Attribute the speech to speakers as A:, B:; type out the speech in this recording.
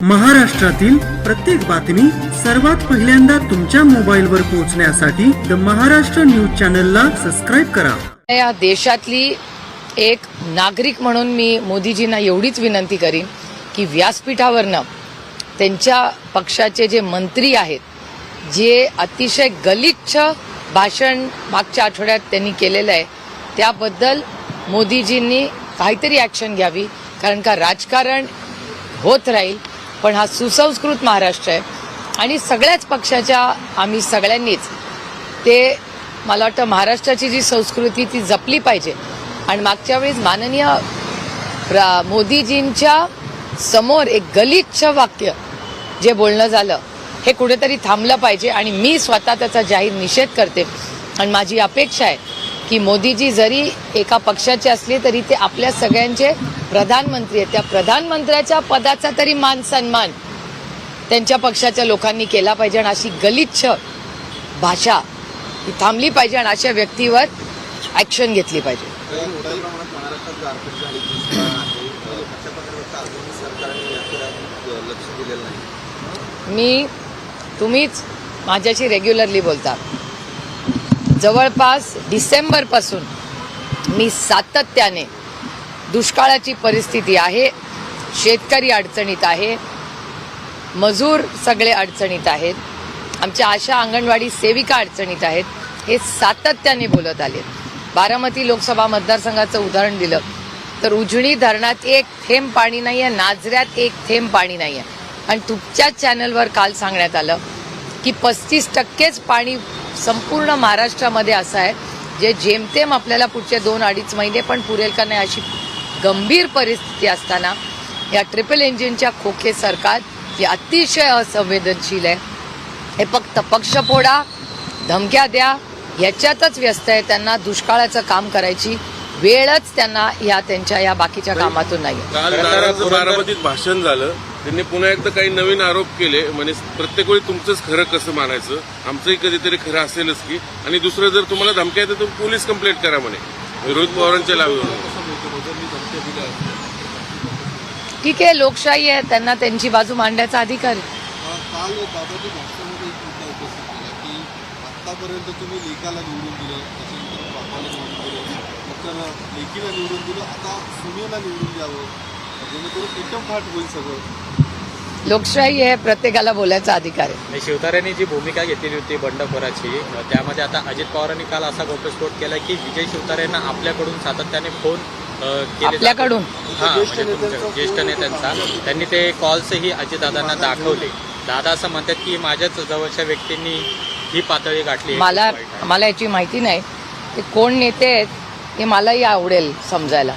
A: महाराष्ट्रातील प्रत्येक बातमी सर्वात पहिल्यांदा तुमच्या मोबाईलवर पोहोचण्यासाठी द महाराष्ट्र न्यूज चॅनलला सबस्क्राईब करा।
B: या देशातली एक नागरिक म्हणून मी मोदीजींना एवढीच विनंती करीन की व्यासपीठावरनं त्यांच्या पक्षाचे जे मंत्री आहेत, जे अतिशय गलिच्छ भाषण मागच्या आठवड्यात त्यांनी केलेलं आहे, त्याबद्दल मोदीजींनी काहीतरी ॲक्शन घ्यावी। कारण का राजकारण होत राहील, पण हा सुसंस्कृत महाराष्ट्र आहे आणि सगळ्याच पक्षाच्या आम्ही सगळ्यांनीच ते मला वाटतं महाराष्ट्राची जी संस्कृती ती जपली पाहिजे। आणि मागच्या वेळेस माननीय मोदीजींच्या समोर एक गलिच्छ वाक्य जे बोलणं झालं हे कुठेतरी थांबलं पाहिजे आणि मी स्वतः त्याचा जाहीर निषेध करते। आणि माझी अपेक्षा आहे की मोदीजी जरी एका पक्षाचे असले तरी ते आपल्या सगळ्यांचे प्रधानमंत्री आहेत, त्या प्रधानमंत्र्याच्या पदाचा तरी मान सन्मान त्यांच्या पक्षाच्या लोकांनी केला पाहिजे आणि अशी गलिच्छ भाषा ही थांबली पाहिजे आणि अशा व्यक्तीवर ॲक्शन घेतली पाहिजे। तुम्हीच माझ्याशी रेग्युलरली बोलता, जवळपास डिसेंबरपासून मी सातत्याने दुष्काळाची परिस्थिती आहे, शेतकरी अडचणीत आहे, मजूर सगळे अडचणीत आहेत, आमच्या आशा अंगणवाडी सेविका अडचणीत आहेत, हे सातत्याने बोलत आले। बारामती लोकसभा मतदारसंघाचं उदाहरण दिलं तर उजनी धरणात एक थेंब पाणी नाही आहे, नाझऱ्यात एक थेंब पाणी नाही आहे। आणि तुमच्याच चॅनलवर काल सांगण्यात आलं की 35% पाणी संपूर्ण महाराष्ट्रामध्ये असं आहे जे जेमतेम आपल्याला पुढचे 2-2.5 महिने पण पुरेल का नाही अशी गंभीर परिस्थिती असताना या ट्रिपल इंजिनच्या खोके सरकार हे अतिशय असंवेदनशील आहे। हे फक्त पक्षपोडा, धमक्या द्या याच्यातच व्यस्त आहे। त्यांना दुष्काळाचं काम करायची वेळच त्यांना त्यांच्या या बाकीच्या कामातून नाही।
C: बारामतीत भाषण झालं, त्यांनी पुन्हा एकदा काही नवीन आरोप केले, म्हणजे प्रत्येक वेळी तुमचंच खरं कसं मानायचं, आमचंही कधीतरी खरं असेलच की। आणि दुसरं जर तुम्हाला धमक्या येते तर पोलीस कंप्लेंट करा म्हणे रोहित पवारांच्या लावेवर।
B: ठीक आहे, लोकशाही आहे, त्यांना त्यांची बाजू मांडण्याचा अधिकार आहे।
D: काल दादाजी भाषणामध्ये एक मुद्दा उपस्थित केला की आतापर्यंत तुम्ही लेकाला निवडून दिलं, त्याच्यानंतर बापाला निवडून दिलं, नंतर लेकीला निवडून दिलं, आता सुनेला निवडून द्यावं जेणेकरून एकदम फाट होईल सगळं।
B: लोकशाही आहे, प्रत्येकाला बोलायचा अधिकार आहे।
E: शिवतारेंनी जी भूमिका घेतलेली होती बंडखोराची, त्यामध्ये आता अजित पवारांनी काल असा घटस्फोट केला की विजय शिवतारेंना आपल्याकडून सातत्याने फोन
B: आपल्याकडून
E: ज्येष्ठ नेत्यांचा त्यांनी ते कॉल्सही अजितदादांना दाखवले। दादा असं म्हणतात की माझ्याच जवळच्या व्यक्तींनी ही पातळी गाठली।
B: मला याची माहिती नाही ते कोण नेते आहेत, हे मलाही आवडेल समजायला।